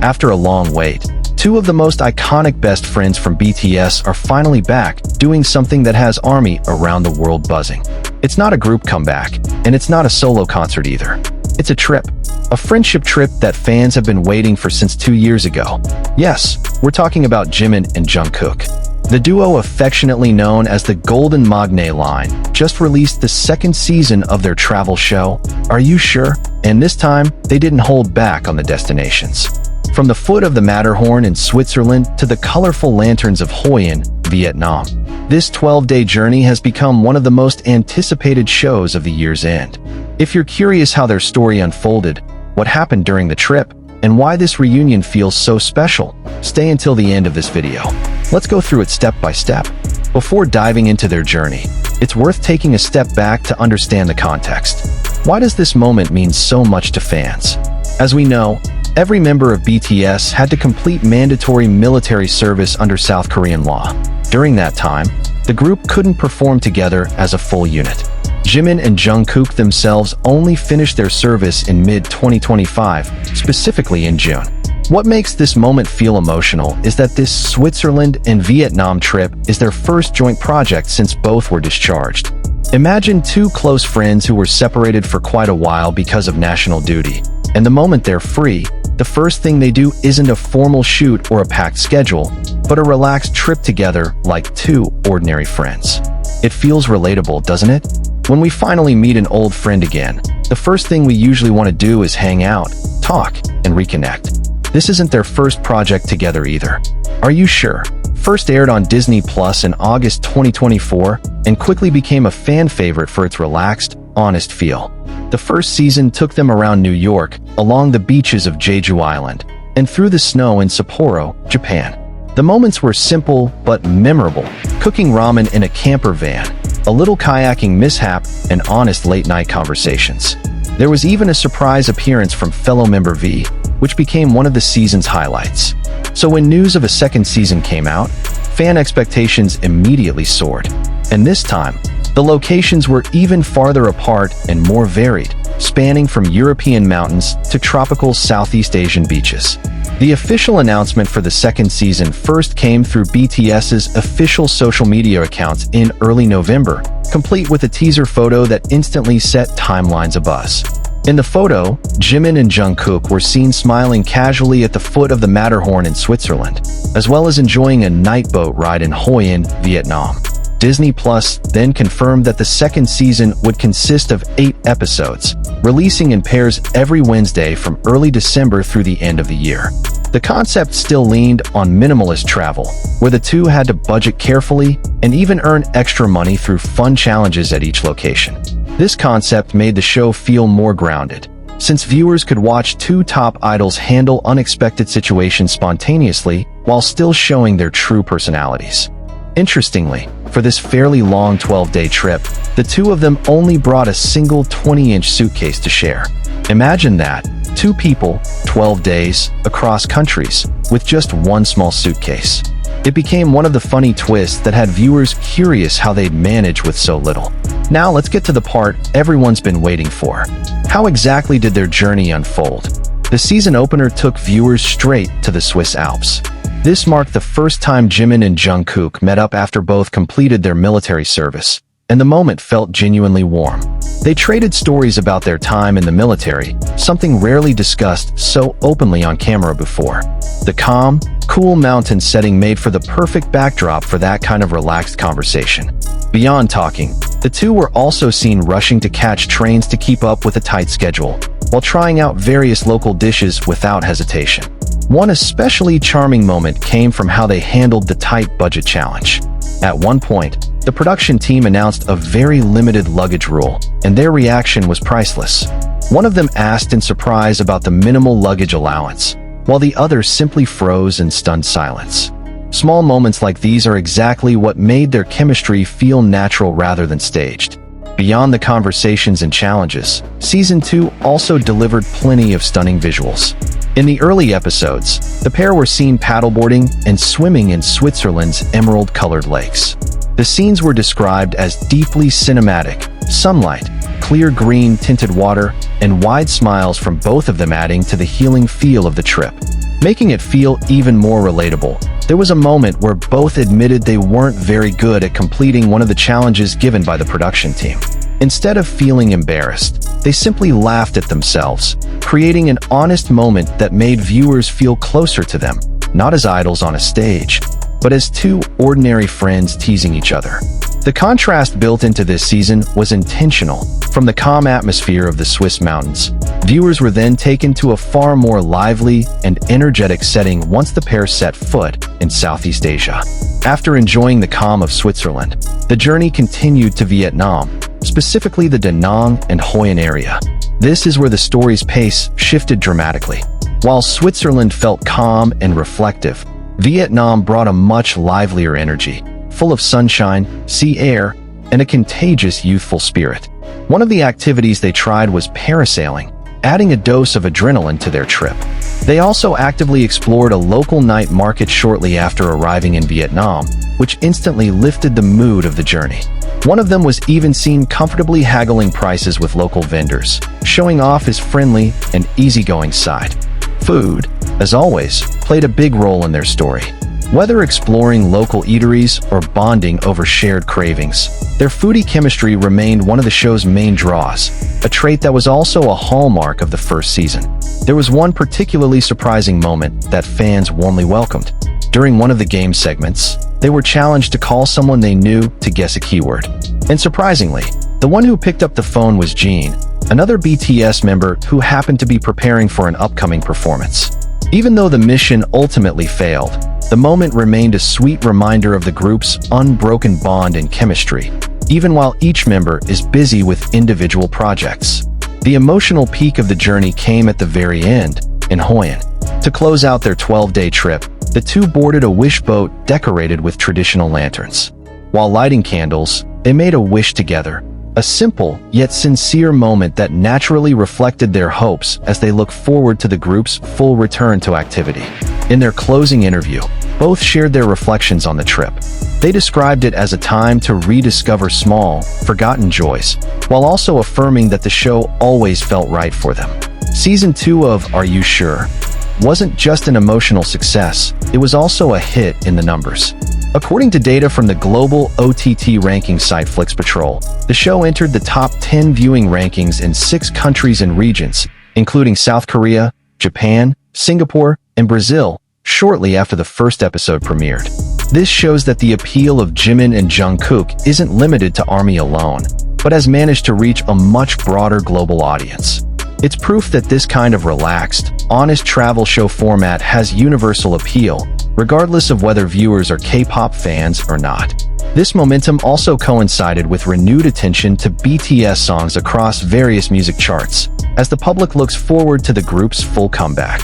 After a long wait, two of the most iconic best friends from BTS are finally back, doing something that has ARMY around the world buzzing. It's not a group comeback, and it's not a solo concert either. It's a trip. A friendship trip that fans have been waiting for since 2 years ago. Yes, we're talking about Jimin and Jungkook. The duo, affectionately known as the Golden Magne Line, just released the second season of their travel show, Are You Sure? And this time, they didn't hold back on the destinations. From the foot of the Matterhorn in Switzerland to the colorful lanterns of Hoi An, Vietnam, this 12-day journey has become one of the most anticipated shows of the year's end. If you're curious how their story unfolded, what happened during the trip, and why this reunion feels so special, stay until the end of this video. Let's go through it step by step. Before diving into their journey, it's worth taking a step back to understand the context. Why does this moment mean so much to fans? As we know, every member of BTS had to complete mandatory military service under South Korean law. During that time, the group couldn't perform together as a full unit. Jimin and Jungkook themselves only finished their service in mid-2025, specifically in June. What makes this moment feel emotional is that this Switzerland and Vietnam trip is their first joint project since both were discharged. Imagine two close friends who were separated for quite a while because of national duty, and the moment they're free, the first thing they do isn't a formal shoot or a packed schedule, but a relaxed trip together like two ordinary friends. It feels relatable, doesn't it? When we finally meet an old friend again, the first thing we usually want to do is hang out, talk, and reconnect. This isn't their first project together either. Are You Sure? First aired on Disney Plus in August 2024 and quickly became a fan favorite for its relaxed, honest feel. The first season took them around New York, along the beaches of Jeju Island, and through the snow in Sapporo, Japan. The moments were simple but memorable: cooking ramen in a camper van, a little kayaking mishap, and honest late-night conversations. There was even a surprise appearance from fellow member V, which became one of the season's highlights. So when news of a second season came out, fan expectations immediately soared. And this time, the locations were even farther apart and more varied, spanning from European mountains to tropical Southeast Asian beaches. The official announcement for the second season first came through BTS's official social media accounts in early November, complete with a teaser photo that instantly set timelines abuzz. In the photo, Jimin and Jungkook were seen smiling casually at the foot of the Matterhorn in Switzerland, as well as enjoying a night boat ride in Hoi An, Vietnam. Disney Plus then confirmed that the second season would consist of 8 episodes, releasing in pairs every Wednesday from early December through the end of the year. The concept still leaned on minimalist travel, where the two had to budget carefully and even earn extra money through fun challenges at each location. This concept made the show feel more grounded, since viewers could watch two top idols handle unexpected situations spontaneously while still showing their true personalities. Interestingly, for this fairly long 12-day trip, the two of them only brought a single 20-inch suitcase to share. Imagine that, 2 people, 12 days, across countries, with just one small suitcase. It became one of the funny twists that had viewers curious how they'd manage with so little. Now let's get to the part everyone's been waiting for. How exactly did their journey unfold? The season opener took viewers straight to the Swiss Alps. This marked the first time Jimin and Jungkook met up after both completed their military service, and the moment felt genuinely warm. They traded stories about their time in the military, something rarely discussed so openly on camera before. The calm, cool mountain setting made for the perfect backdrop for that kind of relaxed conversation. Beyond talking, the two were also seen rushing to catch trains to keep up with a tight schedule, while trying out various local dishes without hesitation. One especially charming moment came from how they handled the tight budget challenge. At one point, the production team announced a very limited luggage rule, and their reaction was priceless. One of them asked in surprise about the minimal luggage allowance, while the other simply froze in stunned silence. Small moments like these are exactly what made their chemistry feel natural rather than staged. Beyond the conversations and challenges, Season 2 also delivered plenty of stunning visuals. In the early episodes, the pair were seen paddleboarding and swimming in Switzerland's emerald-colored lakes. The scenes were described as deeply cinematic: sunlight, clear green tinted water, and wide smiles from both of them adding to the healing feel of the trip. Making it feel even more relatable, there was a moment where both admitted they weren't very good at completing one of the challenges given by the production team. Instead of feeling embarrassed, they simply laughed at themselves, creating an honest moment that made viewers feel closer to them, not as idols on a stage, but as two ordinary friends teasing each other. The contrast built into this season was intentional. From the calm atmosphere of the Swiss mountains, viewers were then taken to a far more lively and energetic setting once the pair set foot in Southeast Asia. After enjoying the calm of Switzerland, the journey continued to Vietnam, specifically the Da Nang and Hoi An area. This is where the story's pace shifted dramatically. While Switzerland felt calm and reflective, Vietnam brought a much livelier energy, full of sunshine, sea air, and a contagious youthful spirit. One of the activities they tried was parasailing, adding a dose of adrenaline to their trip. They also actively explored a local night market shortly after arriving in Vietnam, which instantly lifted the mood of the journey. One of them was even seen comfortably haggling prices with local vendors, showing off his friendly and easygoing side. Food, as always, played a big role in their story. Whether exploring local eateries or bonding over shared cravings, their foodie chemistry remained one of the show's main draws, a trait that was also a hallmark of the first season. There was one particularly surprising moment that fans warmly welcomed. During one of the game segments, they were challenged to call someone they knew to guess a keyword. And surprisingly, the one who picked up the phone was Jin, another BTS member who happened to be preparing for an upcoming performance. Even though the mission ultimately failed, the moment remained a sweet reminder of the group's unbroken bond and chemistry, even while each member is busy with individual projects. The emotional peak of the journey came at the very end, in Hoi An. To close out their 12-day trip, the two boarded a wish boat decorated with traditional lanterns. While lighting candles, they made a wish together, a simple yet sincere moment that naturally reflected their hopes as they look forward to the group's full return to activity. In their closing interview, both shared their reflections on the trip. They described it as a time to rediscover small, forgotten joys, while also affirming that the show always felt right for them. Season 2 of Are You Sure? Wasn't just an emotional success, it was also a hit in the numbers. According to data from the global OTT ranking site FlixPatrol, the show entered the top 10 viewing rankings in 6 countries and regions, including South Korea, Japan, Singapore, and Brazil, shortly after the first episode premiered. This shows that the appeal of Jimin and Jungkook isn't limited to ARMY alone, but has managed to reach a much broader global audience. It's proof that this kind of relaxed, honest travel show format has universal appeal, regardless of whether viewers are K-pop fans or not. This momentum also coincided with renewed attention to BTS songs across various music charts, as the public looks forward to the group's full comeback.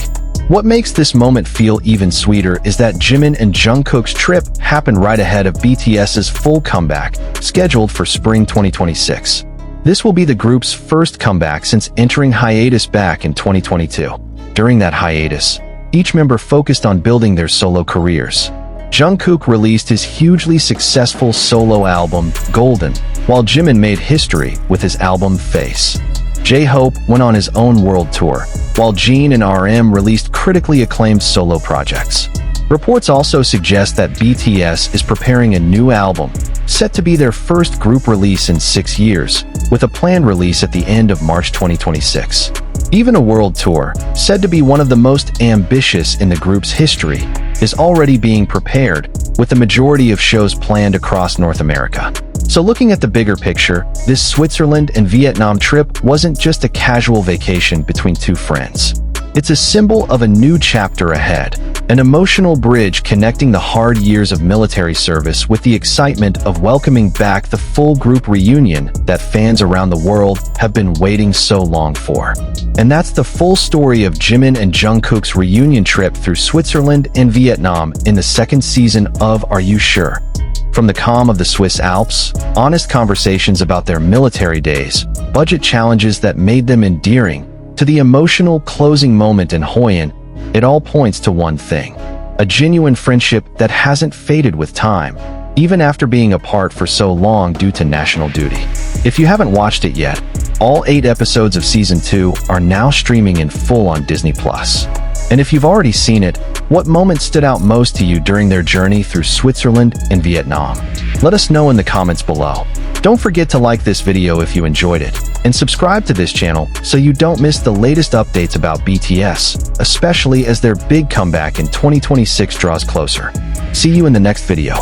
What makes this moment feel even sweeter is that Jimin and Jungkook's trip happened right ahead of BTS's full comeback, scheduled for spring 2026. This will be the group's first comeback since entering hiatus back in 2022. During that hiatus, each member focused on building their solo careers. Jungkook released his hugely successful solo album, Golden, while Jimin made history with his album Face. J-Hope went on his own world tour, while Jin and RM released critically acclaimed solo projects. Reports also suggest that BTS is preparing a new album, set to be their first group release in 6 years, with a planned release at the end of March 2026. Even a world tour, said to be one of the most ambitious in the group's history, is already being prepared, with the majority of shows planned across North America. So looking at the bigger picture, this Switzerland and Vietnam trip wasn't just a casual vacation between two friends. It's a symbol of a new chapter ahead, an emotional bridge connecting the hard years of military service with the excitement of welcoming back the full group reunion that fans around the world have been waiting so long for. And that's the full story of Jimin and Jungkook's reunion trip through Switzerland and Vietnam in the second season of Are You Sure? From the calm of the Swiss Alps, honest conversations about their military days, budget challenges that made them endearing, to the emotional closing moment in Hoi An, it all points to one thing: a genuine friendship that hasn't faded with time, even after being apart for so long due to national duty. If you haven't watched it yet, all 8 episodes of Season 2 are now streaming in full on Disney+. And if you've already seen it, what moment stood out most to you during their journey through Switzerland and Vietnam? Let us know in the comments below. Don't forget to like this video if you enjoyed it, and subscribe to this channel so you don't miss the latest updates about BTS, especially as their big comeback in 2026 draws closer. See you in the next video.